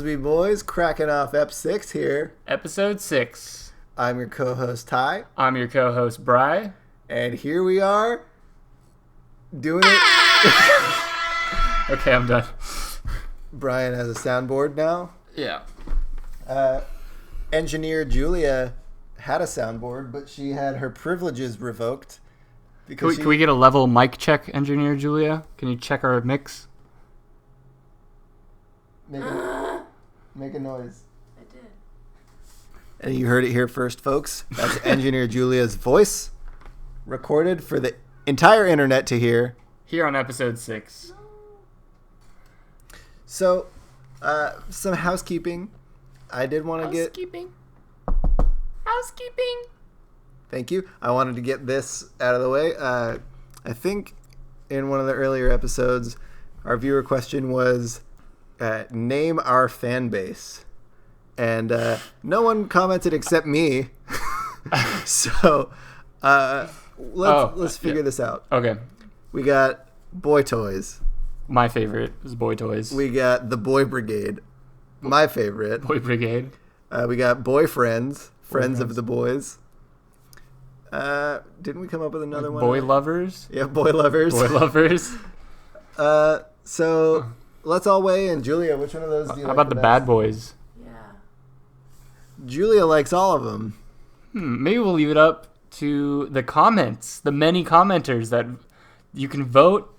Be Boys, cracking off Ep 6 here. Episode 6. I'm your co-host, Ty. I'm your co-host, Bri. And here we are, doing it. Okay, I'm done. Brian has a soundboard now. Yeah. Engineer Julia had a soundboard, but she had her privileges revoked. Can we get a level mic check, Engineer Julia? Can you check our mix? Make a noise. I did. And you heard it here first, folks. That's Engineer Julia's voice, recorded for the entire internet to hear. Here on episode 6. So, some housekeeping. I did want to get... Housekeeping. Thank you. I wanted to get this out of the way. I think in one of the earlier episodes, our viewer question was, name our fan base. And no one commented except me. So let's figure this out. Okay. We got Boy Toys. My favorite is Boy Toys. We got the Boy Brigade. My favorite. Boy Brigade. We got Boyfriends. Friends of the Boys. Didn't we come up with another one? Boy Lovers? Yeah, Boy Lovers. Boy Lovers. So let's all weigh in. Julia, which one of those do you like? How about the best? Bad Boys? Yeah. Julia likes all of them. Maybe we'll leave it up to the comments, the many commenters that you can vote.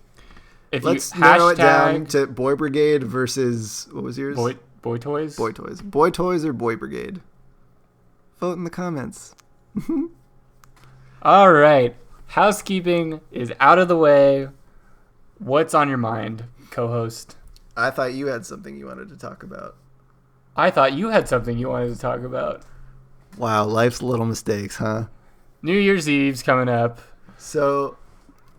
If Let's you narrow it down hashtag to Boy Brigade versus, what was yours? Boy Toys. Boy Toys. Boy Toys or Boy Brigade? Vote in the comments. All right. Housekeeping is out of the way. What's on your mind, co-host? I thought you had something you wanted to talk about. I thought you had something you wanted to talk about. Wow, life's little mistakes, huh? New Year's Eve's coming up. So,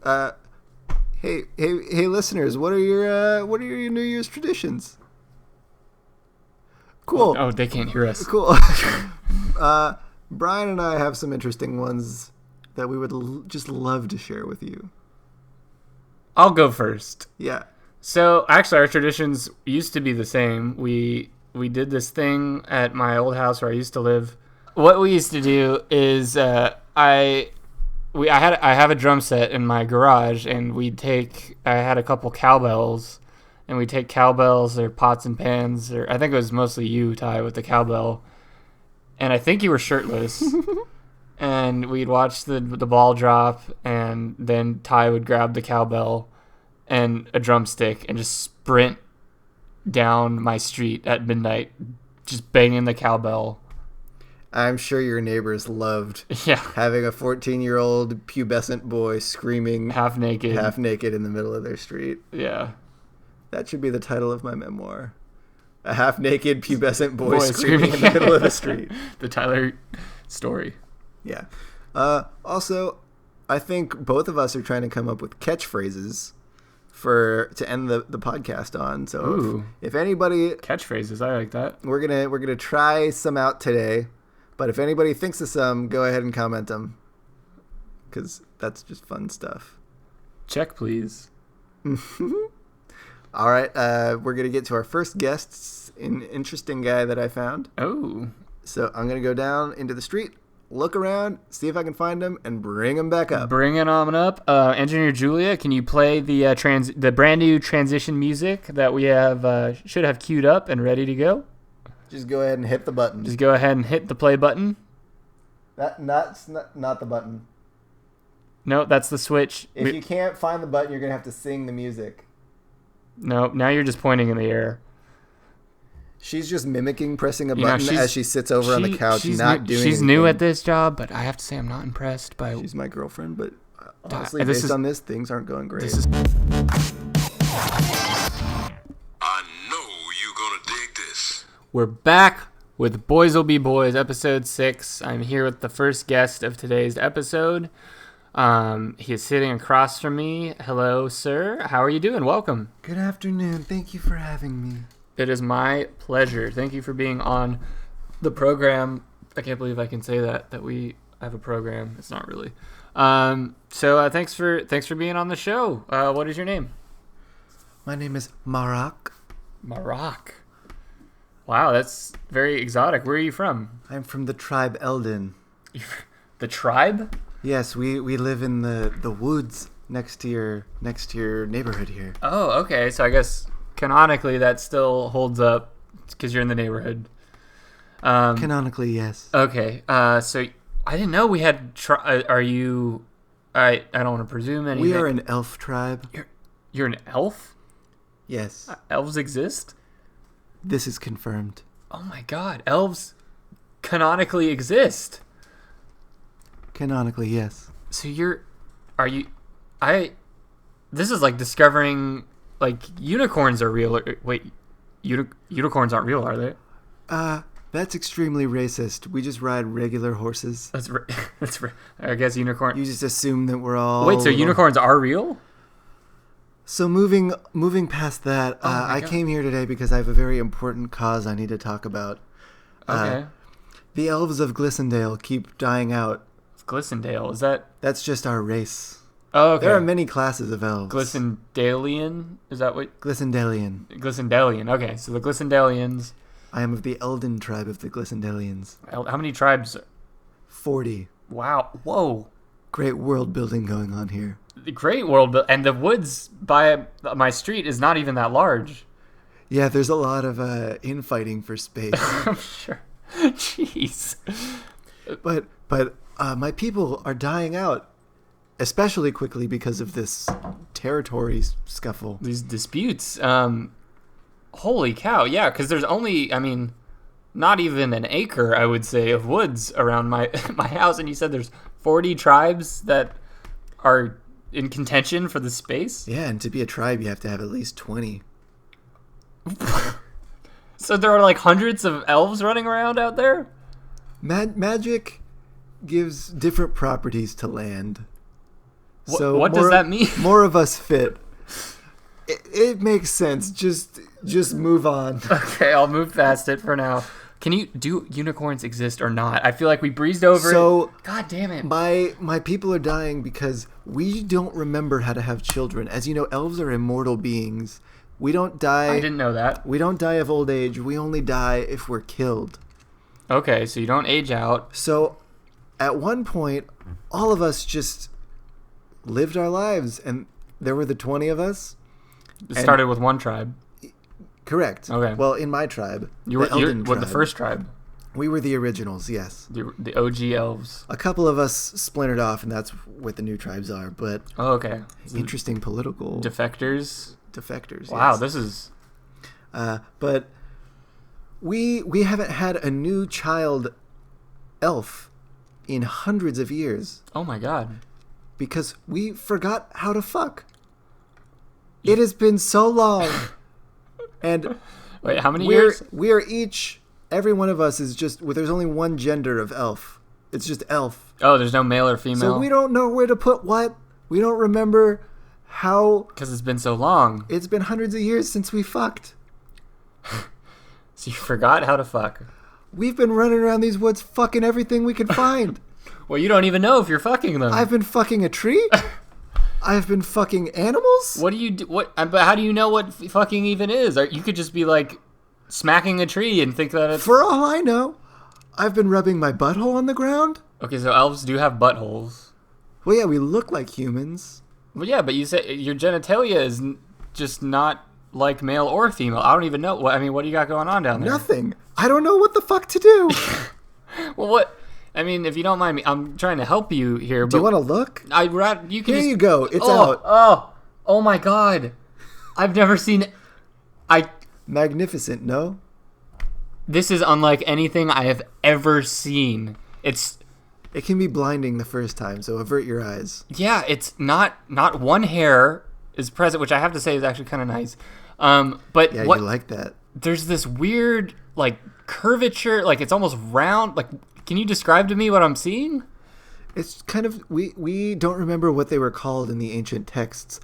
hey, listeners, what are your New Year's traditions? Cool. Oh, they can't hear us. Cool. Brian and I have some interesting ones that we would just love to share with you. I'll go first. Yeah. So, actually, our traditions used to be the same. We did this thing at my old house where I used to live. What we used to do is I have a drum set in my garage, and I had a couple cowbells, and we'd take cowbells or pots and pans, or I think it was mostly you, Ty, with the cowbell, and I think you were shirtless, and we'd watch the ball drop, and then Ty would grab the cowbell and a drumstick and just sprint down my street at midnight, just banging the cowbell. I'm sure your neighbors loved having a 14-year-old pubescent boy screaming half naked in the middle of their street. Yeah. That should be the title of my memoir. A half-naked pubescent boy screaming in the middle of the street. The Tyler story. Yeah. Also, I think both of us are trying to come up with catchphrases to end the podcast on. So if anybody catchphrases, I like that. We're gonna try some out today. But if anybody thinks of some, go ahead and comment them, because that's just fun stuff. Check, please. All right, we're going to get to our first guest, an interesting guy that I found. Oh. So I'm going to go down into the street, look around, see if I can find him, and bring him back up. Bring it on up. Engineer Julia, can you play the brand new transition music that we should have queued up and ready to go? Just go ahead and hit the button. Just go ahead and hit the play button. That's not the button. No, that's the switch. If you can't find the button, you're going to have to sing the music. No, now you're just pointing in the air. She's just mimicking pressing a button as she sits over on the couch, not doing anything. She's new at this job, but I have to say I'm not impressed by... She's my girlfriend, but honestly, based on this, things aren't going great. We're back with Boys'll Be Boys, episode 6. I'm here with the first guest of today's episode. He is sitting across from me. Hello, sir. How are you doing? Welcome. Good afternoon. Thank you for having me. It is my pleasure. Thank you for being on the program. I can't believe I can say that we have a program. It's not really. So thanks for being on the show. What is your name? My name is Marak. Marak. Wow, that's very exotic. Where are you from? I'm from the tribe Eldon. The tribe? Yes, we live in the woods next to your neighborhood here. Oh, okay. So I guess canonically that still holds up because you're in the neighborhood. Canonically, yes. Okay. So I didn't know we had. Are you? I don't want to presume anything. We are an elf tribe. You're an elf? Yes. Elves exist? This is confirmed. Oh my god, elves canonically exist. Canonically, yes. So this is like discovering like unicorns are real. Wait, unicorns aren't real, are they? That's extremely racist. We just ride regular horses. That's I guess unicorn. You just assume that we're all... Wait, so unicorns are real? So moving past that, I God. came here today because I have a very important cause I need to talk about. Okay. The elves of Glissondale keep dying out. Glissondale, is that? That's just our race. Oh, okay. There are many classes of elves. Glissondalian? Is that what? Glissondalian. Glissondalian. Okay, so the Glissondalians. I am of the Eldon tribe of the Glissondalians. How many tribes? 40. Wow. Whoa. Great world building going on here. The great world, and the woods by my street is not even that large. Yeah, there's a lot of infighting for space. I'm sure. Jeez. But my people are dying out, especially quickly because of this territory scuffle. These disputes. Holy cow. Yeah, because there's only, I mean, not even an acre, I would say, of woods around my house. And you said there's 40 tribes that are in contention for the space? Yeah, and to be a tribe, you have to have at least 20. So there are like hundreds of elves running around out there? Magic gives different properties to land. So what does that mean? More of us fit. It makes sense. Just move on. Okay, I'll move past it for now. Do unicorns exist or not? I feel like we breezed over it. God damn it. My people are dying because we don't remember how to have children. As you know, elves are immortal beings. We don't die. I didn't know that. We don't die of old age. We only die if we're killed. Okay, so you don't age out. So at one point, all of us just lived our lives, and there were the 20 of us. It started with one tribe. Correct. Okay. Well, in my tribe, You're tribe, the first tribe. We were the originals, yes. The OG elves. A couple of us splintered off, and that's what the new tribes are. But okay. Interesting political defectors. Wow, yes. This is. But we haven't had a new child elf in hundreds of years. Oh my god. Because we forgot how to fuck. It has been so long. And wait, how many years? We are each, every one of us is just, there's only one gender of elf. It's just elf. Oh, there's no male or female? So we don't know where to put what. We don't remember how. Because it's been so long. It's been hundreds of years since we fucked. So you forgot how to fuck. We've been running around these woods fucking everything we could find. Well, you don't even know if you're fucking them. I've been fucking a tree. I've been fucking animals. What do you do? But how do you know what fucking even is? You could just be like smacking a tree and think that it's. For all I know, I've been rubbing my butthole on the ground. Okay, so elves do have buttholes. Well, yeah, we look like humans. Well, yeah, but you say your genitalia is just not like male or female. I don't even know. What do you got going on down there? Nothing. I don't know what the fuck to do. Well, what? I mean, if you don't mind me, I'm trying to help you here. Do you want to look? You can. Here you go. It's out. Oh my god! I've never seen. Magnificent, no? This is unlike anything I have ever seen. It can be blinding the first time, so avert your eyes. Yeah, it's not one hair is present, which I have to say is actually kind of nice. But yeah, you like that. There's this weird like curvature, like it's almost round. Like, can you describe to me what I'm seeing? It's kind of we don't remember what they were called in the ancient texts,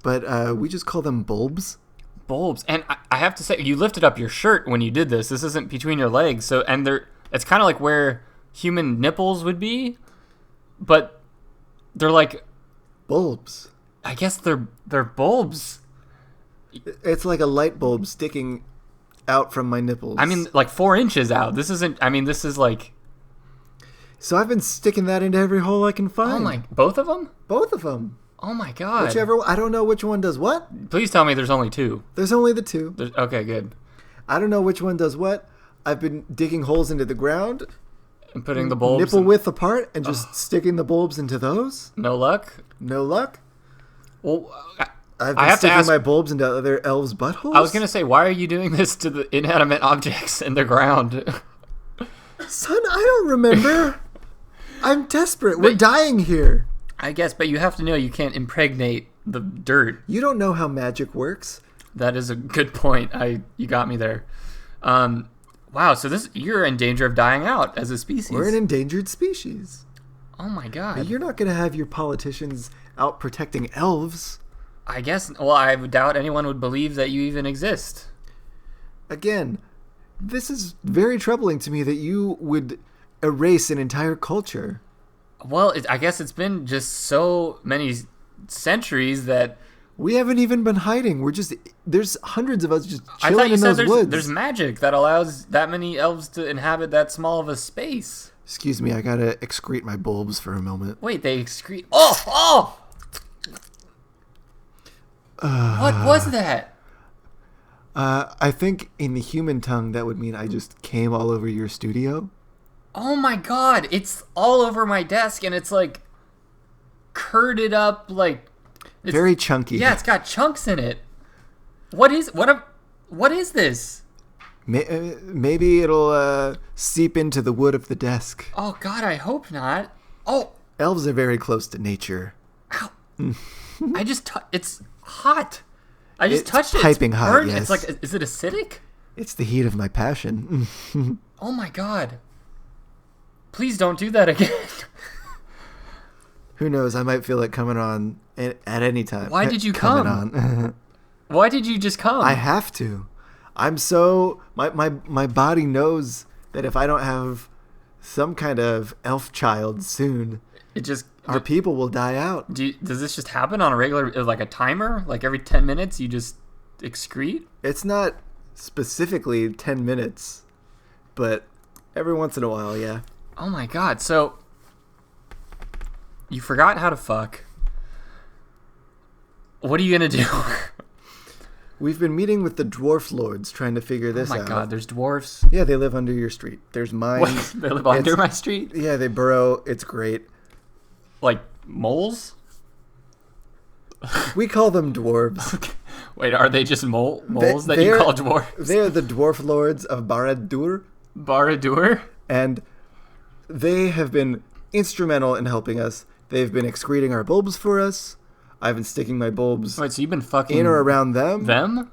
but we just call them bulbs. Bulbs, and I have to say, you lifted up your shirt when you did this. This isn't between your legs, so it's kind of like where human nipples would be, but they're like bulbs. I guess they're bulbs. It's like a light bulb sticking out from my nipples. I mean, like 4 inches out. This isn't. I mean, this is like. So I've been sticking that into every hole I can find. Oh my! Both of them? Both of them. Oh my god! Whichever. I don't know which one does what. Please tell me there's only 2. There's only the 2. Okay, good. I don't know which one does what. I've been digging holes into the ground. And putting the bulbs nipple width apart and just sticking the bulbs into those. No luck. No luck. Well, I've been sticking my bulbs into other elves' buttholes. I was gonna say, why are you doing this to the inanimate objects in the ground? Son, I don't remember. I'm desperate. We're dying here. I guess, but you have to know you can't impregnate the dirt. You don't know how magic works. That is a good point. You got me there. Wow, so you're in danger of dying out as a species. We're an endangered species. Oh my god. But you're not going to have your politicians out protecting elves. I guess, well, I doubt anyone would believe that you even exist. Again, this is very troubling to me that you would erase an entire culture. Well, I guess it's been just so many centuries that... We haven't even been hiding. There's hundreds of us just chilling in those woods. There's magic that allows that many elves to inhabit that small of a space. Excuse me, I gotta excrete my bulbs for a moment. Wait, they excrete... Oh! What was that? I think in the human tongue that would mean I just came all over your studio. Oh my god, it's all over my desk and it's like curded up like... It's very chunky. Yeah, it's got chunks in it. What is this? Maybe it'll seep into the wood of the desk. Oh god, I hope not. Oh, elves are very close to nature. Ow. It's hot. I just touched it. It's piping hot, yes. It's like, is it acidic? It's the heat of my passion. Oh my god. Please don't do that again. Who knows? I might feel it coming on at any time. Why did you come? Why did you just come? I have to. I'm so... My body knows that if I don't have some kind of elf child soon, our people will die out. Does this just happen on a regular... Like a timer? Like every 10 minutes you just excrete? It's not specifically 10 minutes, but every once in a while, yeah. Oh my god, so... You forgot how to fuck. What are you gonna do? We've been meeting with the dwarf lords trying to figure this out. Oh my god, there's dwarfs? Yeah, they live under your street. There's mines. Wait, they live under my street? Yeah, they burrow. It's great. Like moles? We call them dwarves. Okay. Wait, are they just moles that you call dwarves? They're the dwarf lords of Barad-dûr. Barad-dûr? And they have been instrumental in helping us. They've been excreting our bulbs for us. I've been sticking my bulbs Wait, so you've been fucking in or around them. Them?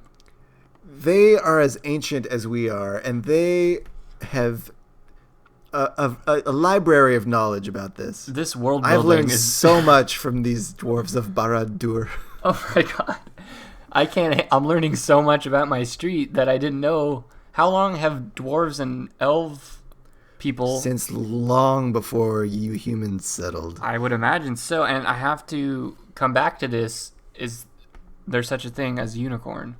They are as ancient as we are, and they have a library of knowledge about this. This world building I've learned so much from these dwarves of Barad-dûr. Oh my god. I'm learning so much about my street that I didn't know. How long have dwarves and elf people... Since long before you humans settled. I would imagine so, and I have to come back to this. Is there such a thing as unicorn?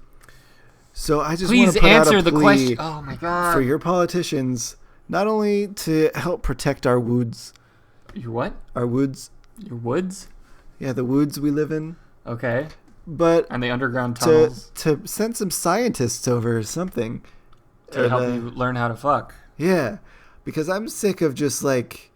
So I just want to put answer out a the plea question. Oh my god. For your politicians, not only to help protect our woods. Your what? Our woods. Your woods? Yeah, the woods we live in. Okay. But and the underground tunnels. To send some scientists over or something. To help you learn how to fuck. Yeah. Because I'm sick of just like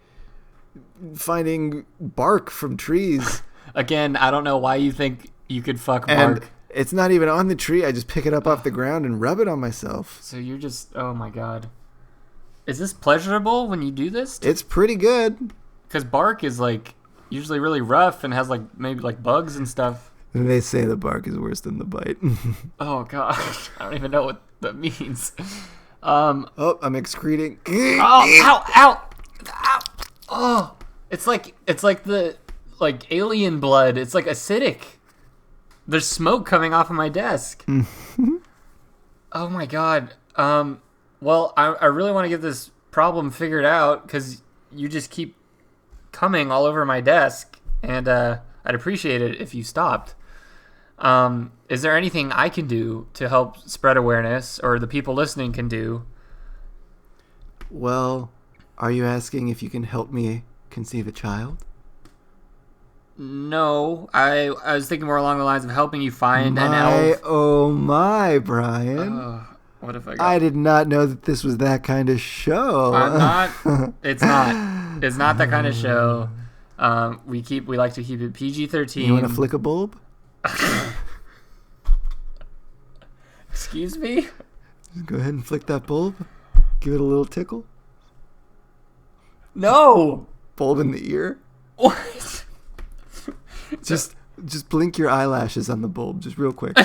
finding bark from trees. Again, I don't know why you think you could fuck bark. And it's not even on the tree. I just pick it up off the ground and rub it on myself. So you're just... Oh my god. Is this pleasurable when you do this? It's pretty good. Because bark is like usually really rough and has like maybe like bugs and stuff. And they say the bark is worse than the bite. Oh gosh. I don't even know what that means. Oh, I'm excreting. Oh, ow! Oh, it's like the alien blood. It's like acidic. There's smoke coming off of my desk. Oh my god. Well, I really want to get this problem figured out because you just keep coming all over my desk, and I'd appreciate it if you stopped. Is there anything I can do to help spread awareness, or the people listening can do? Well, are you asking if you can help me conceive a child? No, I was thinking more along the lines of helping you find an elf. Oh my, Brian. What if I got... I did not know that this was that kind of show. I'm not. It's not. It's not that kind of show. We like to keep it PG-13. You want to flick a bulb? Excuse me? Just go ahead and flick that bulb. Give it a little tickle. No. Bulb in the ear. What? Just blink your eyelashes on the bulb, just real quick.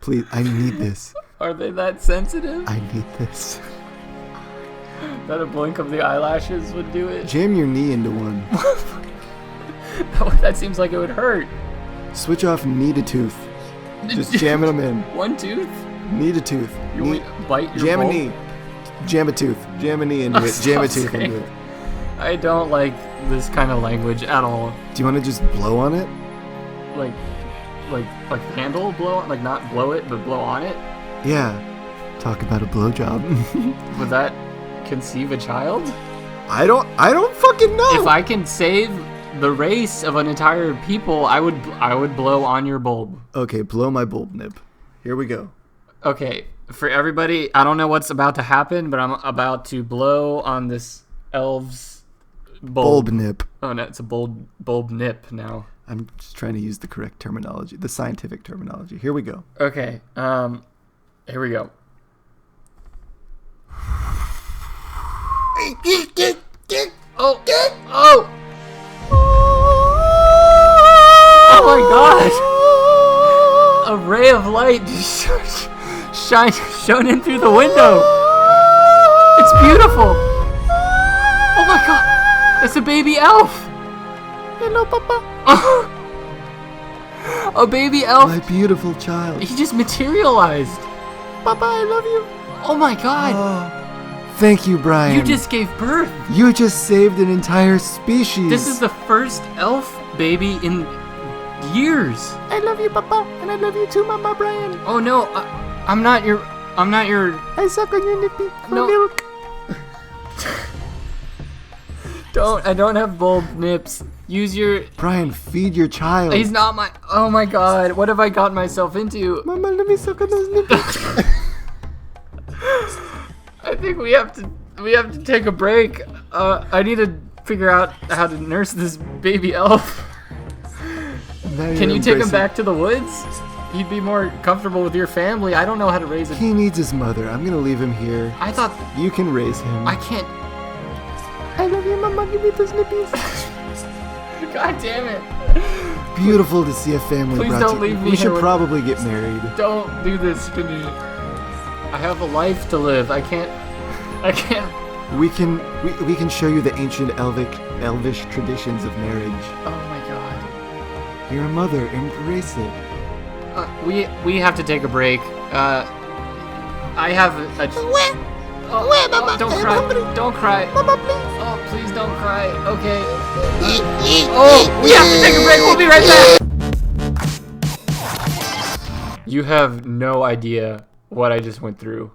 Please, I need this. Are they that sensitive? I need this. That a blink of the eyelashes would do it? Jam your knee into one. That seems like it would hurt. Switch off knee to tooth. Just jamming them in. One tooth? Knee to tooth. You want me to bite your Jam bulb? a knee. Jam a tooth. Jam a knee into it. Jam a tooth into it. I don't like this kind of language at all. Do you want to just blow on it? Like handle blow on? Like not blow it, but blow on it? Yeah. Talk about a blowjob. Would that conceive a child? I don't fucking know. If I can save the race of an entire people, I would blow on your bulb. Okay, blow my bulb nib. Here we go. Okay, for everybody, I don't know what's about to happen, but I'm about to blow on this elves bulb nip. Oh no, it's a bulb nip now. I'm just trying to use the correct terminology, the scientific terminology. Here we go. Okay, here we go. Oh! Oh! Oh my god! A ray of light just shone in through the window. It's beautiful. Oh my god! It's a baby elf. Hello, Papa. Oh. A baby elf. My beautiful child. He just materialized. Papa, I love you. Oh my god. Oh, thank you, Brian. You just gave birth. You just saved an entire species. This is the first elf baby in years. I love you, Papa, and I love you too, Mama Brian. Oh no, I'm not your. I suck on your nippy for No. milk. I don't have bulb nips. Use your. Brian, feed your child. He's not my. Oh my god, what have I gotten myself into? Mama, let me suck on those nipples. I think we have to take a break. I need to figure out how to nurse this baby elf. Can you take him back to the woods? He'd be more comfortable with your family. I don't know how to raise him. He needs his mother. I'm gonna leave him here. I thought You can raise him. I can't. I love you, Mama. Give me those nippies. God damn it! Beautiful to see a family Please brought don't to leave me We here should with- probably get married. Don't do this to me. I have a life to live. I can't. We can show you the ancient elvish traditions of marriage. Oh my god. You're a mother. Embrace it. We have to take a break. I have a. Don't cry. Don't cry. Mama, please. Oh, please don't cry. Okay. Oh, we have to take a break. We'll be right back. You have no idea what I just went through.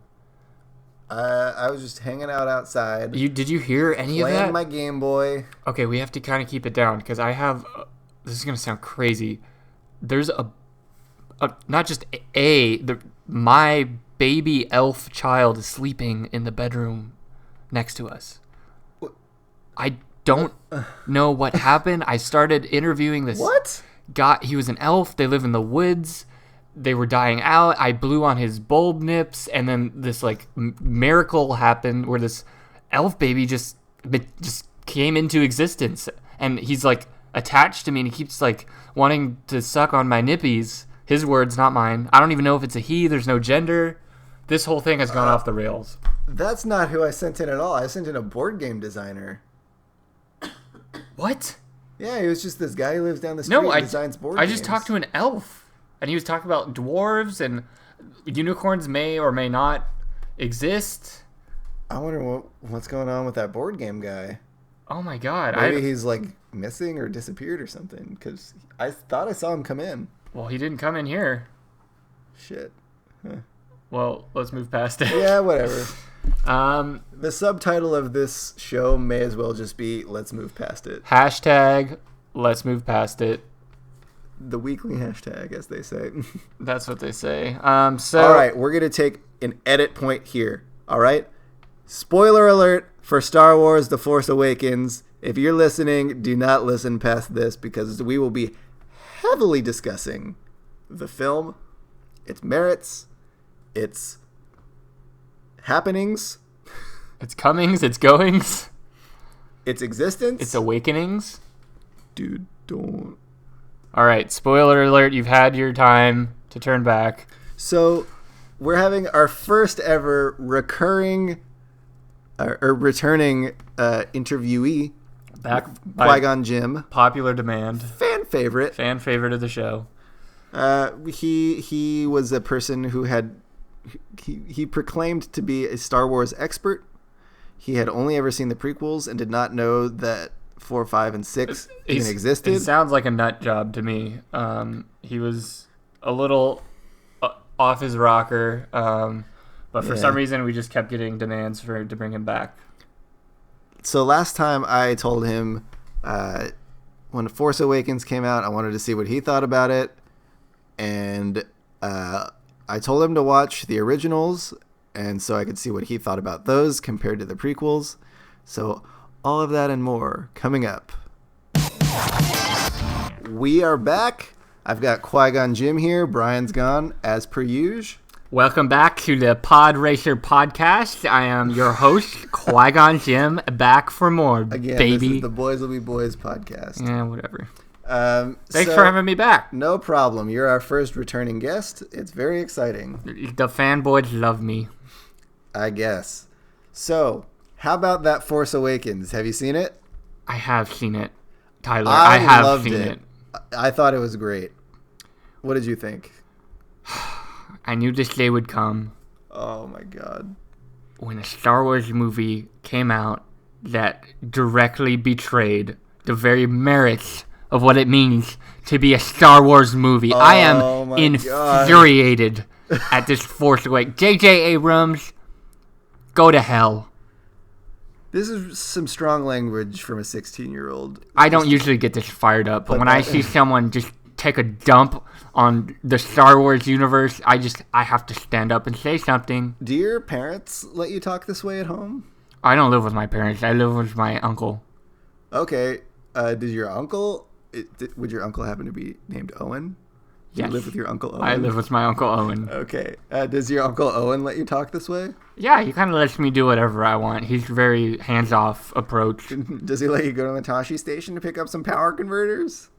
I was just hanging out outside. Did you hear any of that? Playing my Game Boy. Okay, we have to kind of keep it down because I have. This is gonna sound crazy. There's a not just my baby elf child is sleeping in the bedroom next to us. I don't know what happened. I started interviewing this guy. He was an elf. They live in the woods. They were dying out. I blew on his bulb nips, and then this like miracle happened where this elf baby just came into existence, and he's like attached to me, and he keeps like wanting to suck on my nippies. His words, not mine. I don't even know if it's a he. There's no gender. This whole thing has gone off the rails. That's not who I sent in at all. I sent in a board game designer. What? Yeah, he was just this guy who lives down the street and designs board games. I just talked to an elf, and he was talking about dwarves and unicorns may or may not exist. I wonder what's going on with that board game guy. Oh my god. Maybe he's like missing or disappeared or something, because I thought I saw him come in. Well, he didn't come in here. Shit. Huh. Well, let's move past it. Yeah, whatever. The subtitle of this show may as well just be "Let's move past it." Hashtag let's move past it. The weekly hashtag, as they say. That's what they say. All right, we're going to take an edit point here. All right? Spoiler alert for Star Wars The Force Awakens. If you're listening, do not listen past this because we will be heavily discussing the film, its merits, its happenings, its comings, its goings, its existence, its awakenings. Dude, don't. All right, spoiler alert, you've had your time to turn back. So, we're having our first ever returning interviewee, back Qui-gon Jinn, popular demand, fan favorite of the show. He was a person who had he proclaimed to be a Star Wars expert. He had only ever seen the prequels and did not know that 4, 5, and 6 even existed. It sounds like a nut job to me. He was a little off his rocker, but for some reason we just kept getting demands to bring him back. So last time I told him when Force Awakens came out, I wanted to see what he thought about it, and I told him to watch the originals, and so I could see what he thought about those compared to the prequels. So all of that and more coming up. We are back. I've got Qui-Gon Jinn here. Brian's gone, as per usual. Welcome back to the Pod Racer podcast. I am your host, Qui-Gon Jinn, back for more, again, baby. This is the Boys Will Be Boys podcast. Yeah, whatever. Thanks for having me back. No problem. You're our first returning guest. It's very exciting. The fanboys love me. I guess. So, how about that Force Awakens? Have you seen it? I have seen it, Tyler. I have loved seen it. I thought it was great. What did you think? I knew this day would come. Oh my god. When a Star Wars movie came out that directly betrayed the very merits of what it means to be a Star Wars movie. I am infuriated at this Force Awakens. J.J. Abrams, go to hell. This is some strong language from a 16-year-old. I don't usually get this fired up, but when I see someone just take a dump on the Star Wars universe, I have to stand up and say something. Do your parents let you talk this way at home? I don't live with my parents. I live with my uncle. Okay. Would your uncle happen to be named Owen? Do you live with your Uncle Owen? I live with my Uncle Owen. Okay. Does your Uncle Owen let you talk this way? Yeah, he kind of lets me do whatever I want. He's very hands-off approach. Does he let you go to the Tashi station to pick up some power converters?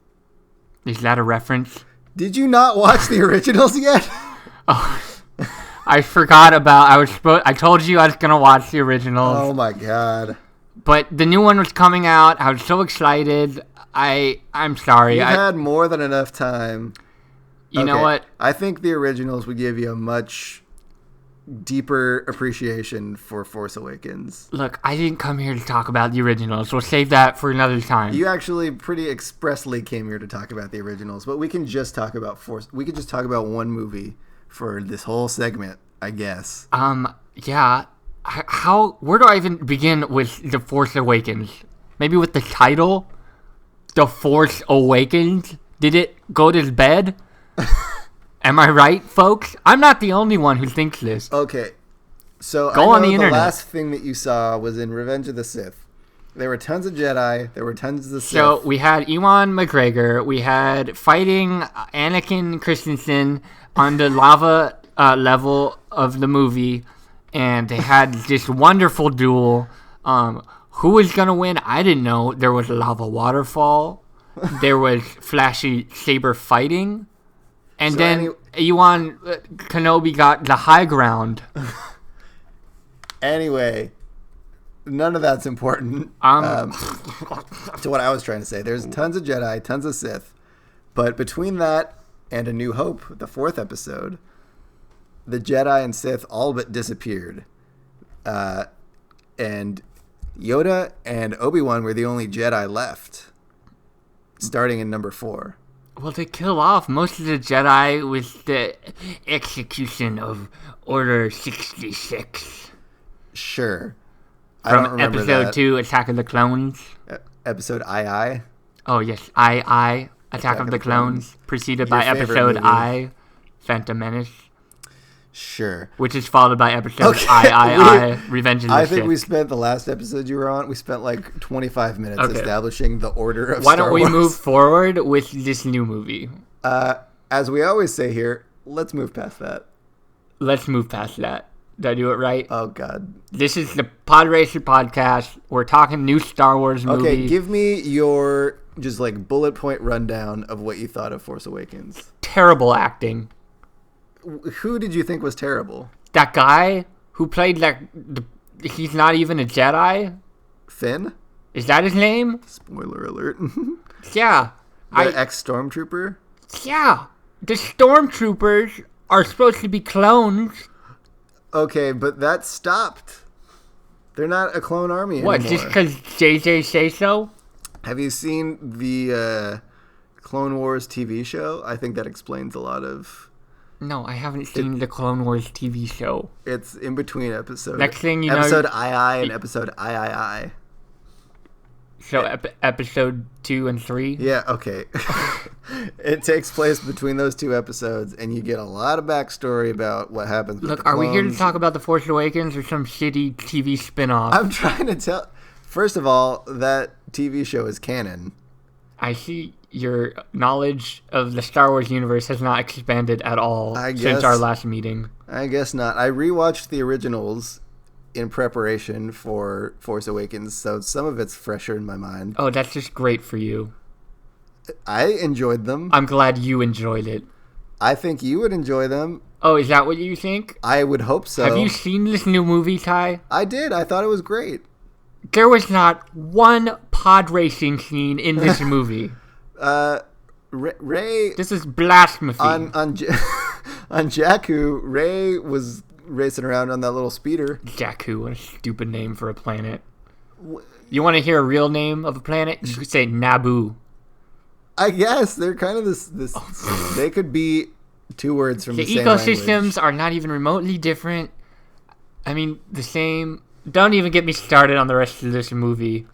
Is that a reference? Did you not watch the originals yet? Oh, I forgot about. I told you I was gonna watch the originals. Oh my god! But the new one was coming out. I was so excited. I'm sorry. You had more than enough time. You know what? I think the originals would give you a much deeper appreciation for Force Awakens. Look, I didn't come here to talk about the originals. We'll save that for another time. You actually pretty expressly came here to talk about the originals, but we can just talk about We could just talk about one movie for this whole segment, I guess. Yeah. Where do I even begin with The Force Awakens? Maybe with the title? The Force Awakens? Did it go to bed? Am I right, folks? I'm not the only one who thinks this. Okay. So Go on the internet. The last thing that you saw was in Revenge of the Sith. There were tons of Jedi. There were tons of the Sith. So we had Ewan McGregor. We had fighting Anakin Christensen on the lava level of the movie. And they had this wonderful duel. Who was going to win? I didn't know. There was a lava waterfall. There was flashy saber fighting. And then Ewan Kenobi got the high ground. Anyway, none of that's important to what I was trying to say. There's tons of Jedi, tons of Sith. But between that and A New Hope, the 4th episode, the Jedi and Sith all but disappeared. And Yoda and Obi-Wan were the only Jedi left, starting in number 4. Well, they kill off most of the Jedi with the execution of Order 66. Sure. I From don't remember Episode that. 2, Attack of the Clones. Episode II. Oh, yes, I, Attack of the Clones. Preceded by Your favorite Episode movie. I, Phantom Menace. Sure. Which is followed by Episode Okay. I, Revenge of the I Sith. think we spent the last episode you were on, we spent like 25 minutes Okay. establishing the order of Why Star don't we Wars. move forward with this new movie? As we always say here, let's move past that. Let's move past that. Did I do it right? Oh, God. This is the Pod Racer podcast. We're talking new Star Wars movie. Okay, give me your just like bullet point rundown of what you thought of Force Awakens. Terrible acting. Who did you think was terrible? That guy who played he's not even a Jedi. Finn? Is that his name? Spoiler alert. Yeah. The ex-stormtrooper? Yeah. The stormtroopers are supposed to be clones. Okay, but that stopped. They're not a clone army What, anymore. just because JJ say so? Have you seen the Clone Wars TV show? I think that explains a lot of... No, I haven't seen the Clone Wars TV show. It's in between episodes. Next thing you know... Episode II and episode III. So episode 2 and 3? Yeah, okay. It takes place between those two episodes, and you get a lot of backstory about what happens with Look, the are we here to clones. talk about The Force Awakens or some shitty TV spinoff? I'm trying to tell... First of all, that TV show is canon. I see your knowledge of the Star Wars universe has not expanded at all since guess- our last meeting. I guess not. I rewatched the originals in preparation for Force Awakens, so some of it's fresher in my mind. Oh, that's just great for you. I enjoyed them. I'm glad you enjoyed it. I think you would enjoy them. Oh, is that what you think? I would hope so. Have you seen this new movie, Ty? I did. I thought it was great. There was not one pod racing scene in this movie. Ray This is blasphemy. on on Jakku, Ray was racing around on that little speeder. Jakku, what a stupid name for a planet. You want to hear a real name of a planet? You could say Naboo. I guess they're kind of this. They could be two words from The the same ecosystems language. are not even remotely different. I mean, the same. Don't even get me started on the rest of this movie.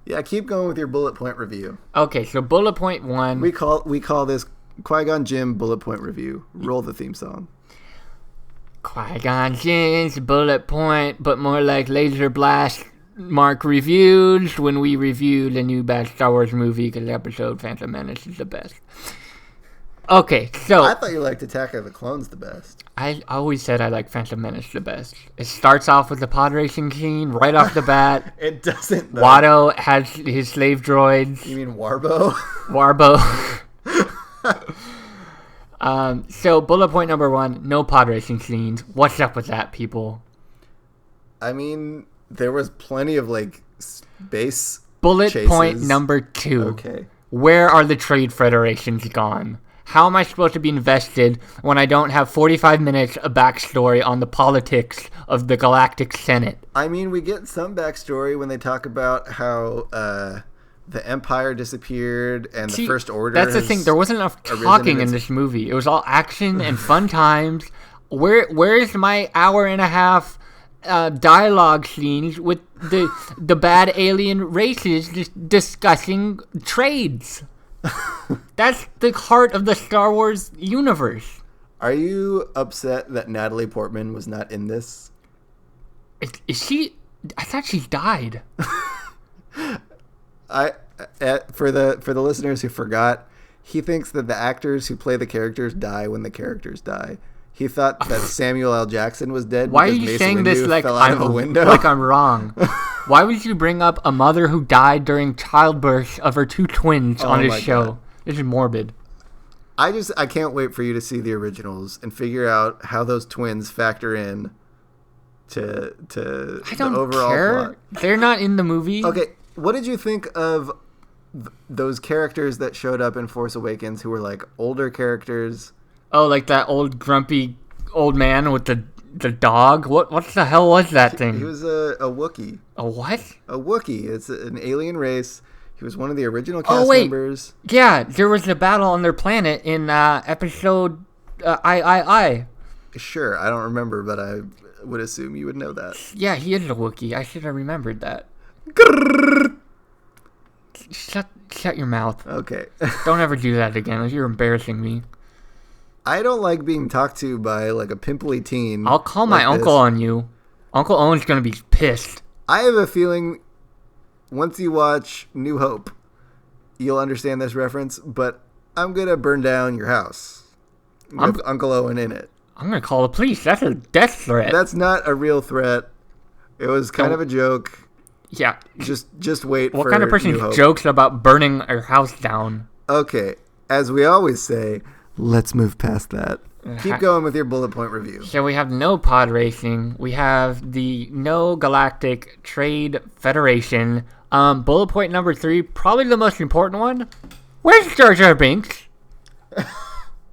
Yeah, keep going with your bullet point review. Okay, so bullet point 1. We call this Qui-Gon Jinn bullet point review. Roll the theme song. Qui-Gon Jinn's bullet point, but more like laser blast mark reviews when we review the new bad Star Wars movie because episode Phantom Menace is the best. Okay, so I thought you liked Attack of the Clones the best. I always said I like Phantom Menace the best. It starts off with the pod racing scene right off the bat. It doesn't. Though. Watto has his slave droids. You mean Warbo? Warbo. So bullet point number 1, no pod racing scenes. What's up with that, people? I mean, there was plenty of like space. Bullet chases. point number 2. Okay. Where are the trade federations gone? How am I supposed to be invested when I don't have 45 minutes of backstory on the politics of the Galactic Senate? I mean, we get some backstory when they talk about how the Empire disappeared and the First Order. That's the thing. There wasn't enough talking in this movie. It was all action and fun times. Where's my hour and a half dialogue scenes with the bad alien races just discussing trades? That's the heart of the Star Wars universe. Are you upset that Natalie Portman was not in this? Is she? I thought she died. For the listeners who forgot, he thinks that the actors who play the characters die when the characters die. He thought that Samuel L. Jackson was dead. Why are because you Mace saying this Windu like fell out of a window? like I'm wrong? Why would you bring up a mother who died during childbirth of her 2 twins on his my show? God. This is morbid. I can't wait for you to see the originals and figure out how those twins factor in to I don't the overall care. plot. They're not in the movie. Okay, what did you think of those characters that showed up in Force Awakens who were like older characters? Oh, like that old grumpy old man with the dog? What the hell was that thing? He was a Wookiee. A what? A Wookiee. It's an alien race. He was one of the original cast members. Yeah, there was a battle on their planet in episode I. Sure, I don't remember, but I would assume you would know that. Yeah, he is a Wookiee. I should have remembered that. Shut your mouth. Okay. Don't ever do that again. You're embarrassing me. I don't like being talked to by like a pimply teen. I'll call my uncle on you. Uncle Owen's gonna be pissed. I have a feeling once you watch New Hope, you'll understand this reference, but I'm gonna burn down your house with Uncle Owen in it. I'm gonna call the police. That's a death threat. That's not a real threat. It was kind of a joke. Yeah. Just wait what for kind of person jokes about burning our house down? Okay. As we always say, let's move past that. Keep going with your bullet point review. So we have no pod racing. We have the No Galactic Trade Federation. Bullet point number 3, probably the most important one. Where's Jar Jar Binks?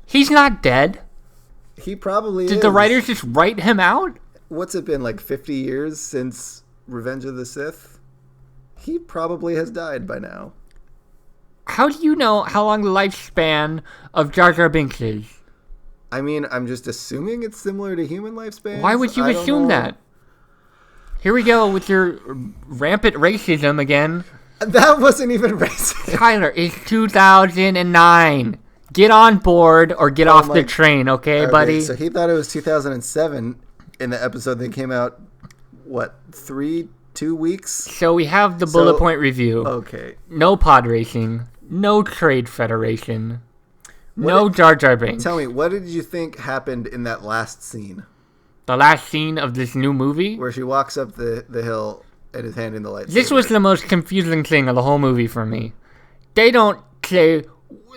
He's not dead. He probably is. Did the writers just write him out? What's it been, like 50 years since Revenge of the Sith? He probably has died by now. How do you know how long the lifespan of Jar Jar Binks is? I mean, I'm just assuming it's similar to human lifespans. Why would you assume that? Here we go with your rampant racism again. That wasn't even racist. Tyler, it's 2009. Get on board or get off the train, okay, buddy? So he thought it was 2007 in the episode that came out, 2 weeks? So we have the bullet point review. Okay. No pod racing. No Trade Federation. No Jar Jar Binks. Tell me, what did you think happened in that last scene? The last scene of this new movie? Where she walks up the hill and is handing the lightsaber. This was the most confusing thing of the whole movie for me. They don't say,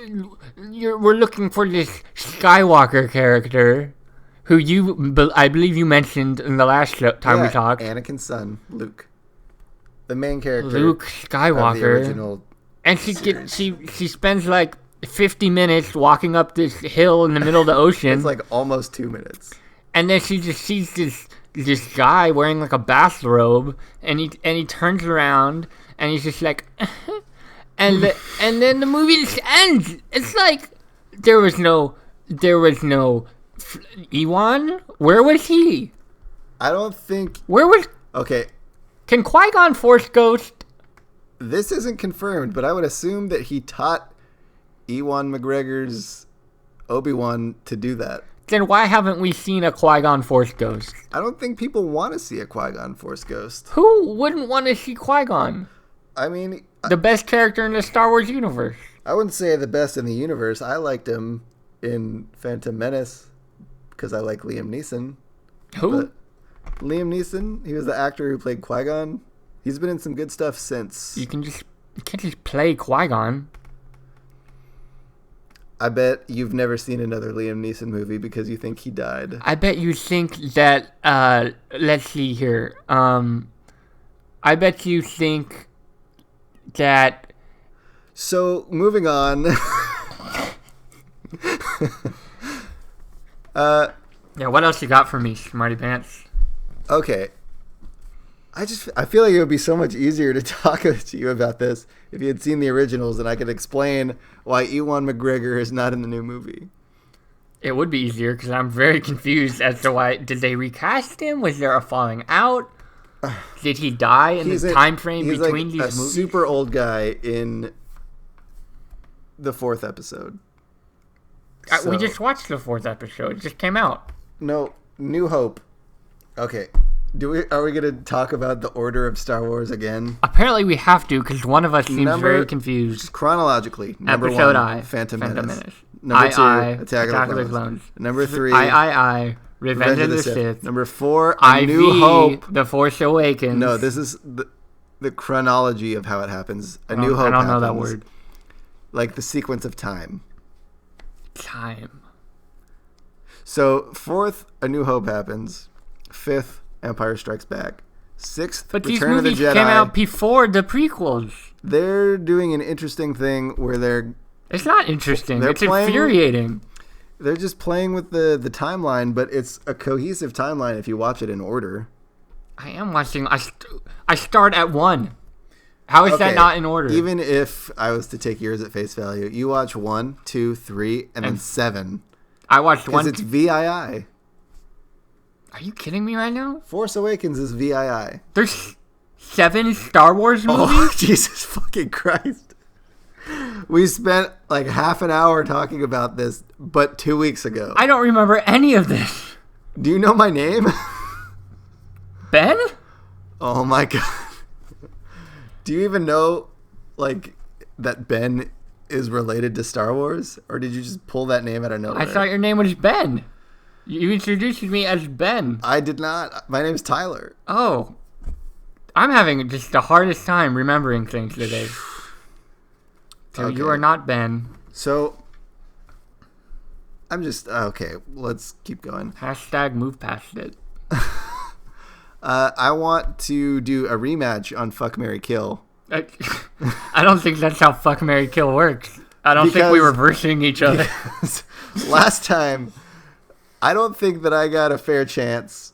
we're looking for this Skywalker character, who I believe you mentioned in the last time we talked. Anakin's son, Luke. The main character. Luke Skywalker. Of the original and she spends like 50 minutes walking up this hill in the middle of the ocean. It's like almost 2 minutes. And then she just sees this guy wearing like a bathrobe, and he turns around and he's just like, and then the movie just ends. It's like there was no Ewan. Where was he? I don't think. Where was? Okay. Can Qui-Gon Force Ghost? This isn't confirmed, but I would assume that he taught Ewan McGregor's Obi-Wan to do that. Then why haven't we seen a Qui-Gon Force Ghost? I don't think people want to see a Qui-Gon Force Ghost. Who wouldn't want to see Qui-Gon? I mean, the best character in the Star Wars universe. I wouldn't say the best in the universe. I liked him in Phantom Menace because I like Liam Neeson. Who? But Liam Neeson. He was the actor who played Qui-Gon. He's been in some good stuff since. You can't just play Qui-Gon. I bet you've never seen another Liam Neeson movie because you think he died. I bet you think that, let's see here. I bet you think that... So, moving on. Yeah, what else you got for me, Smarty Pants? Okay. I feel like it would be so much easier to talk to you about this if you had seen the originals and I could explain why Ewan McGregor is not in the new movie. It would be easier because I'm very confused as to why. Did they recast him? Was there a falling out? Did he die in the time frame between these movies? He's a super old guy in the 4th episode. We just watched the 4th episode. It just came out. No, New Hope. Okay. Are we going to talk about the order of Star Wars again? Apparently we have to, because one of us seems very confused. Chronologically, number Episode 1, I, Phantom Menace. Number 2, Attack of the Clones. Number 3, Revenge of the Sith. Number 4, A New Hope. The Force Awakens. No, this is the chronology of how it happens. A New Hope. I don't know that word. Like the sequence of time. Time. So 4th, A New Hope happens. 5th, Empire Strikes Back. 6th, but Return of the Jedi. These movies came out before the prequels. They're doing an interesting thing where they're... It's not interesting. It's infuriating. They're just playing with the timeline, but it's a cohesive timeline if you watch it in order. I am watching... I start at 1. How is that not in order? Even if I was to take yours at face value, you watch 1, 2, 3, and then 7. I watched 1. Because it's VII. Are you kidding me right now? Force Awakens is VII. There's 7 Star Wars movies? Oh, Jesus fucking Christ. We spent like half an hour talking about this, but 2 weeks ago. I don't remember any of this. Do you know my name? Ben? Oh my God. Do you even know, like, that Ben is related to Star Wars? Or did you just pull that name out of nowhere? I thought your name was Ben. You introduced me as Ben. I did not. My name's Tyler. Oh. I'm having just the hardest time remembering things today. So Okay. you are not Ben. So, I'm just... Okay, let's keep going. Hashtag move past it. I want to do a rematch on Fuck, Marry, Kill. I don't think that's how Fuck, Marry, Kill works. I don't think we were versing each other. Last time, I don't think that I got a fair chance,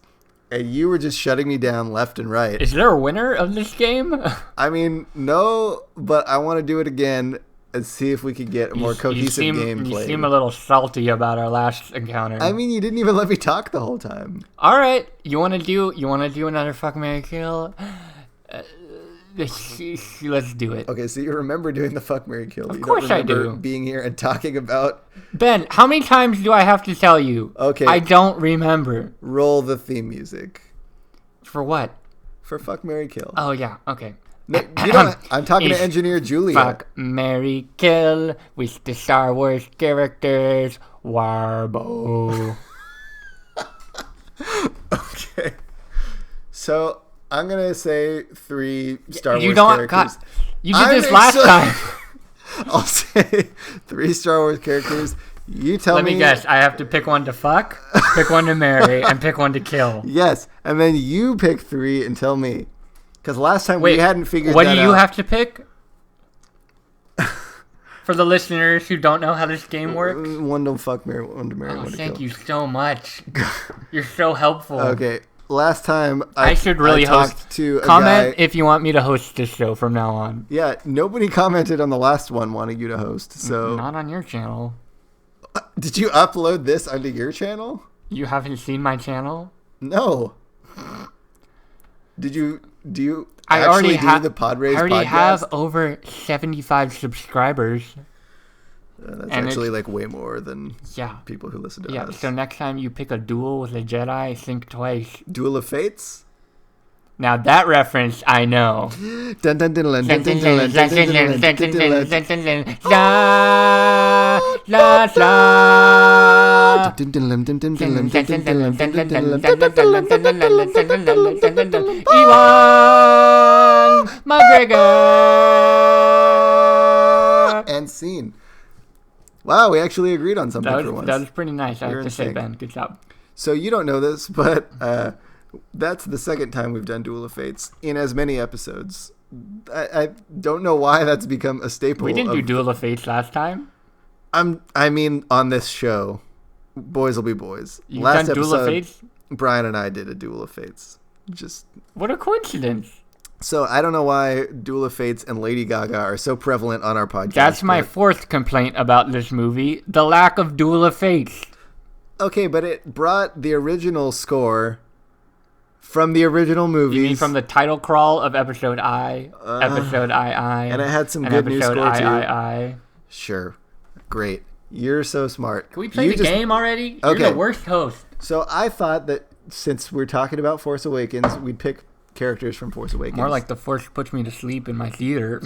and you were just shutting me down left and right. Is there a winner of this game? I mean, no, but I want to do it again and see if we can get a more cohesive gameplay. You seem a little salty about our last encounter. I mean, you didn't even let me talk the whole time. All right, you want to do another Fuck, Marry, Kill? Let's do it. Okay, so you remember doing the Fuck, Marry, Kill. Of course I do. Being here and talking about... Ben, how many times do I have to tell you? Okay. I don't remember. Roll the theme music. For what? For Fuck, Marry, Kill. Oh, yeah, okay. No, you don't, I'm talking to Engineer Julia. Fuck, Marry, Kill with the Star Wars characters. Warbo. Okay. So, I'm going to say 3 Star Wars characters. You did this last time. I'll say 3 Star Wars characters. You tell me. Let me guess. I have to pick one to fuck, pick one to marry, and pick one to kill. Yes. And then you pick 3 and tell me. Because last time we hadn't figured that out. What do you have to pick? For the listeners who don't know how this game works. One to fuck, marry, one to marry, one to kill. Thank you so much. You're so helpful. Okay. Last time I should really talked to a comment guy. if you want me to host this show from now on. Yeah, nobody commented on the last one wanting you to host. So not on your channel. Did you upload this onto your channel? You haven't seen my channel? No. Did you? Do you I actually do the Podrace podcast? I already have over 75 subscribers. That's actually like way more than people who listen to us. So next time you pick a duel with a Jedi, think twice. Duel of Fates? Now that reference I know. Dun dun dun dun dun dun dun Ewan McGregor. And scene. Wow, we actually agreed on something for once. That was pretty nice, I You're have to say, insane. Ben. Good job. So you don't know this, but that's the second time we've done Duel of Fates in as many episodes. I don't know why that's become a staple. We didn't do Duel of Fates last time. I mean, on this show, boys will be boys. You've Last done Duel of episode, Fates? Brian and I did a Duel of Fates. Just what a coincidence. So I don't know why Duel of Fates and Lady Gaga are so prevalent on our podcast. That's my fourth complaint about this movie, the lack of Duel of Fates. Okay, but it brought the original score from the original movies. You mean from the title crawl of episode I, episode I, and it had some good new score too. I. Sure, great. You're so smart. Can we play the game already? Okay. You're the worst host. So I thought that since we're talking about Force Awakens, we'd pick characters from Force Awakens. More like the Force puts me to sleep in my theater.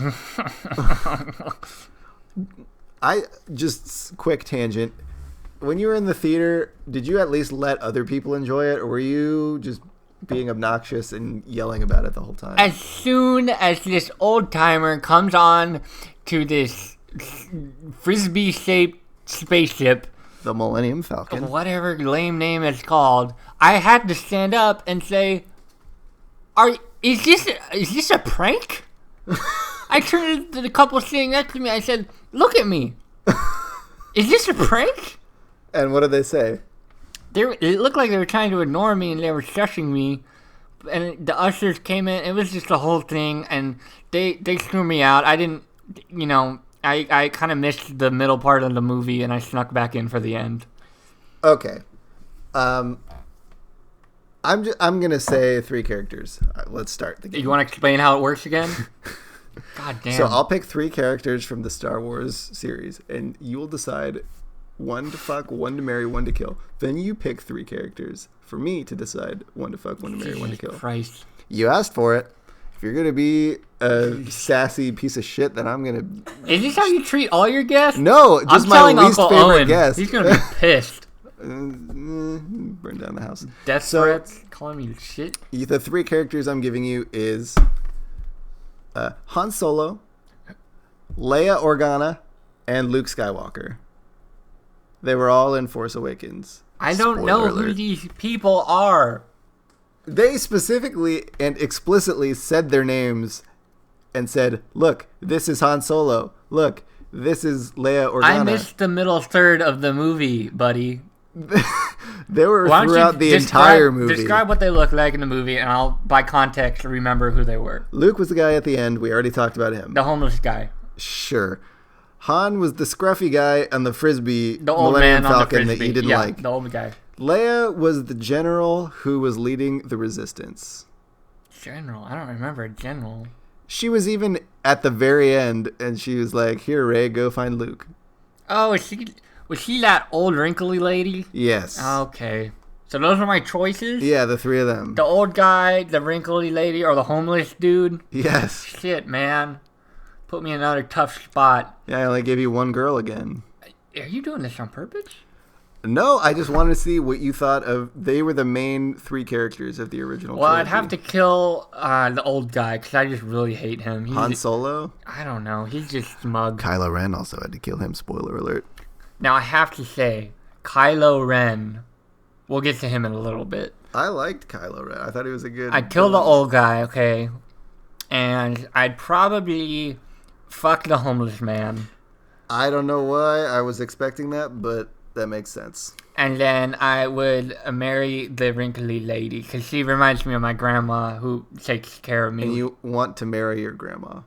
Quick tangent. When you were in the theater, did you at least let other people enjoy it, or were you just being obnoxious and yelling about it the whole time? As soon as this old timer comes on to this frisbee-shaped spaceship, the Millennium Falcon, whatever lame name it's called, I had to stand up and say, Is this a prank? I turned to the couple sitting next to me. I said, "Look at me. Is this a prank?" And what did they say? It looked like they were trying to ignore me and they were shushing me, and the ushers came in. It was just a whole thing, and they threw me out. I didn't, I kind of missed the middle part of the movie, and I snuck back in for the end. Okay. I'm gonna say 3 characters. All right, let's start the game. You want to explain how it works again? God damn. So I'll pick 3 characters from the Star Wars series, and you will decide 1 to fuck, 1 to marry, 1 to kill. Then you pick 3 characters for me to decide 1 to fuck, 1 to marry, 1 to kill. Christ. You asked for it. If you're gonna be a sassy piece of shit, then I'm gonna. Is this how you treat all your guests? No, just I'm my telling least Uncle favorite Owen. guest. He's gonna be pissed. Burn down the house. Death threats, calling me shit. The 3 characters I'm giving you is Han Solo, Leia Organa, and Luke Skywalker. They were all in Force Awakens. I don't know who these people are. They specifically and explicitly said their names and said, look, this is Han Solo. Look, this is Leia Organa. I missed the middle third of the movie, buddy. They were throughout the entire movie. Describe what they look like in the movie, and I'll, by context, remember who they were. Luke was the guy at the end. We already talked about him. The homeless guy. Sure. Han was the scruffy guy on the Frisbee, the old Millennium man Falcon on the that you didn't like. The old guy. Leia was the general who was leading the Resistance. General? I don't remember a general. She was even at the very end, and she was like, here, Rey, go find Luke. Oh, was she that old wrinkly lady? Yes. Okay. So those are my choices? Yeah, the 3 of them. The old guy, the wrinkly lady, or the homeless dude? Yes. Shit, man. Put me in another tough spot. Yeah, I only gave you 1 girl again. Are you doing this on purpose? No, I just wanted to see what you thought of. They were the main 3 characters of the original Well, trilogy. I'd have to kill the old guy, because I just really hate him. Han Solo? I don't know. He's just smug. Kylo Ren also had to kill him. Spoiler alert. Now, I have to say, Kylo Ren, we'll get to him in a little bit. I liked Kylo Ren. I thought he was a good... I'd kill the old guy, okay? And I'd probably fuck the homeless man. I don't know why I was expecting that, but that makes sense. And then I would marry the wrinkly lady, because she reminds me of my grandma who takes care of me. And you want to marry your grandma.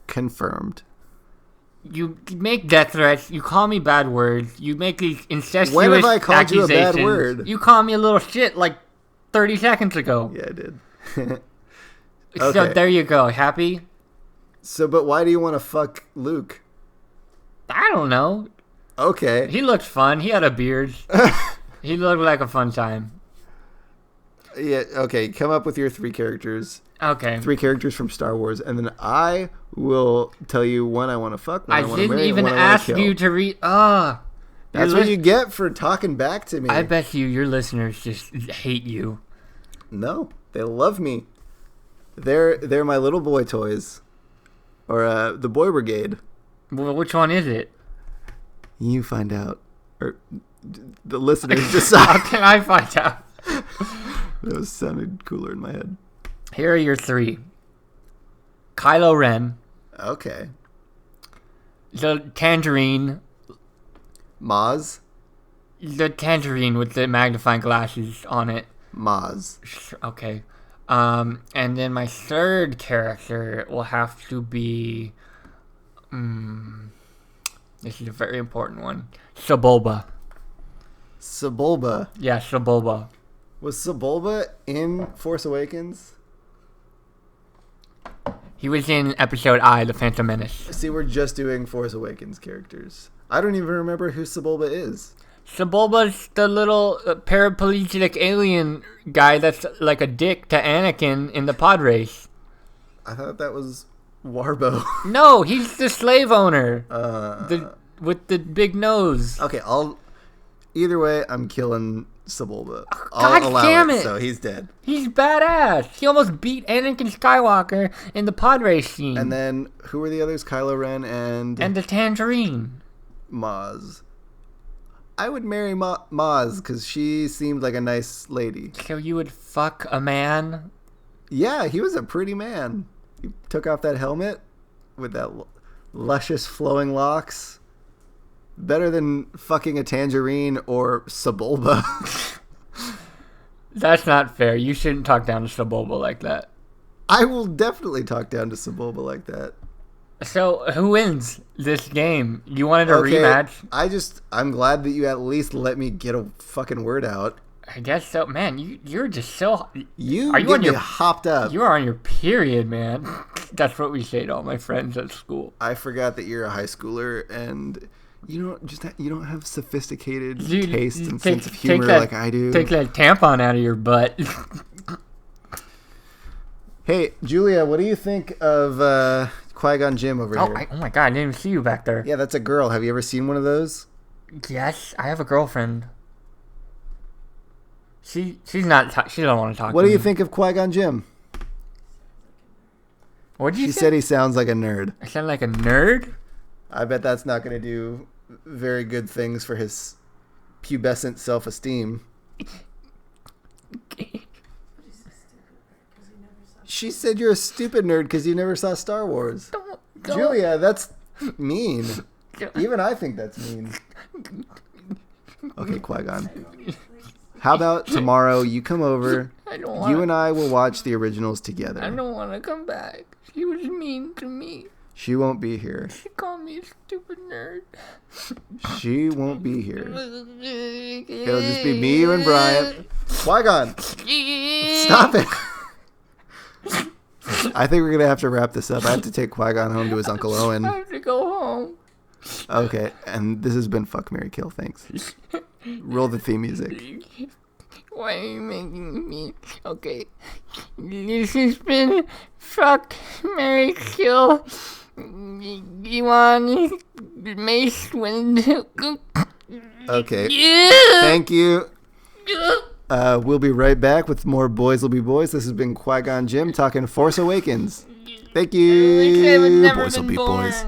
Confirmed. You make death threats. You call me bad words. You make these incestuous When have I called you a accusations. bad word? You called me a little shit like 30 seconds ago. Yeah, I did. So Okay. there you go. Happy? So, but why do you want to fuck Luke? I don't know. Okay. He looked fun. He had a beard. He looked like a fun time. Yeah, okay. Come up with your 3 characters. Okay. 3 characters from Star Wars, and then I will tell you one I want to fuck, one I want to didn't marry, even and one I want ask to kill. you to read. That's what you get for talking back to me. I bet your listeners just hate you. No, they love me. They're my little boy toys, or the Boy Brigade. Well, which one is it? You find out, or the listeners How decide. can I find out? That sounded cooler in my head. Here are your 3. Kylo Ren. Okay. The tangerine. Maz. The tangerine with the magnifying glasses on it. Maz. Okay. And then my 3rd character will have to be... this is a very important one. Sebulba. Sebulba. Yeah, Sebulba. Was Sebulba in Force Awakens? He was in episode I, The Phantom Menace. See, we're just doing Force Awakens characters. I don't even remember who Sebulba is. Sebulba's the little paraplegic alien guy that's like a dick to Anakin in the pod race. I thought that was Warbo. No, he's the slave owner. With the big nose. Okay, either way, I'm killing Sebulba. God I'll allow damn it. So he's dead. He's badass. He almost beat Anakin Skywalker in the pod race scene. And then, who were the others? Kylo Ren and the tangerine. Maz. I would marry Maz because she seemed like a nice lady. So you would fuck a man? Yeah, he was a pretty man. He took off that helmet with that luscious flowing locks. Better than fucking a tangerine or Sebulba. That's not fair. You shouldn't talk down to Sebulba like that. I will definitely talk down to Sebulba like that. So, who wins this game? You wanted a rematch? I'm glad that you at least let me get a fucking word out. I guess so. Man, you're just so... Are you get me hopped up. You are on your period, man. That's what we say to all my friends at school. I forgot that you're a high schooler and you don't have sophisticated taste and sense of humor like I do. Take that tampon out of your butt. Hey, Julia, what do you think of Qui-Gon Jinn over here? Oh my god, I didn't even see you back there. Yeah, that's a girl. Have you ever seen one of those? Yes, I have a girlfriend. She don't want to talk to me. What do you think of Qui-Gon Jinn? What did you say? She said he sounds like a nerd. I sound like a nerd? I bet that's not going to do very good things for his pubescent self-esteem. She said you're a stupid nerd because you never saw Star Wars. Don't. Julia, that's mean. Even I think that's mean. Okay, Qui-Gon. How about tomorrow you come over, you and I will watch the originals together. I don't want to come back. She was mean to me. She won't be here. She called me a stupid nerd. She won't be here. It'll just be me, you, and Bryant. Qui-Gon, stop it. I think we're going to have to wrap this up. I have to take Qui-Gon home to his Uncle Owen. I have to go home. Okay, and this has been Fuck, Marry, Kill. Thanks. Roll the theme music. Why are you making me? Okay. This has been Fuck, Marry, Kill. Ewan, Mace, Wind. Okay. Thank you. We'll be right back with more Boys Will Be Boys. This has been Qui-Gon Jinn talking Force Awakens. Thank you. Boys Will Be Boys.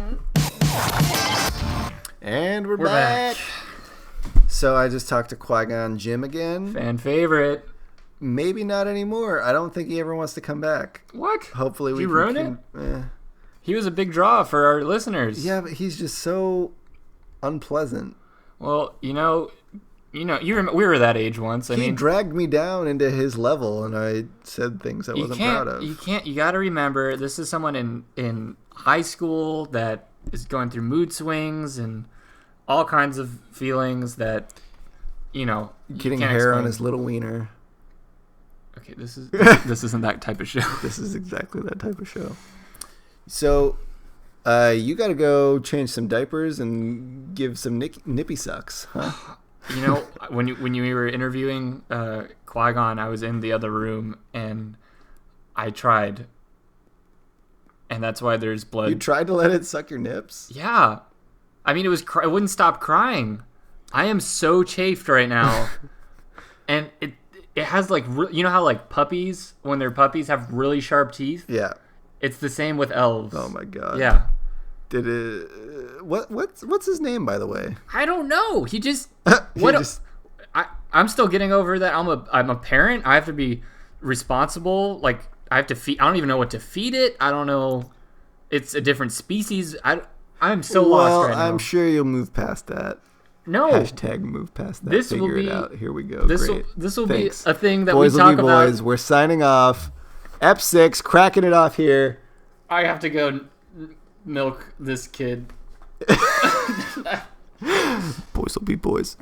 And we're back. So I just talked to Qui-Gon Jinn again. Fan favorite. Maybe not anymore. I don't think he ever wants to come back. What? Hopefully we can ruin it? He was a big draw for our listeners. Yeah, but he's just so unpleasant. Well, you remember, we were that age once. He dragged me down into his level, and I said things I wasn't proud of. You got to remember, this is someone in high school that is going through mood swings and all kinds of feelings that, getting hair on his little wiener. Okay, this isn't that type of show. This is exactly that type of show. So, you got to go change some diapers and give some nippy sucks, huh? When you were interviewing Qui-Gon, I was in the other room and I tried, and that's why there's blood. You tried to let it suck your nips? Yeah, I mean it wouldn't stop crying. I am so chafed right now, and it has like how like puppies when they're puppies have really sharp teeth. Yeah, it's the same with elves. Oh my god. Yeah. Did it? What's his name, by the way? I don't know. He just I'm still getting over that. I'm a parent. I have to be responsible. Like I have to feed. I don't even know what to feed it. I don't know. It's a different species. I'm so lost right now. I'm sure you'll move past that. No. Hashtag move past that. Figure it out. Here we go. This will be a thing that Boys we talk will be about. boys. We're signing off. Ep6 cracking it off here. I have to go milk this kid. Boys will be boys.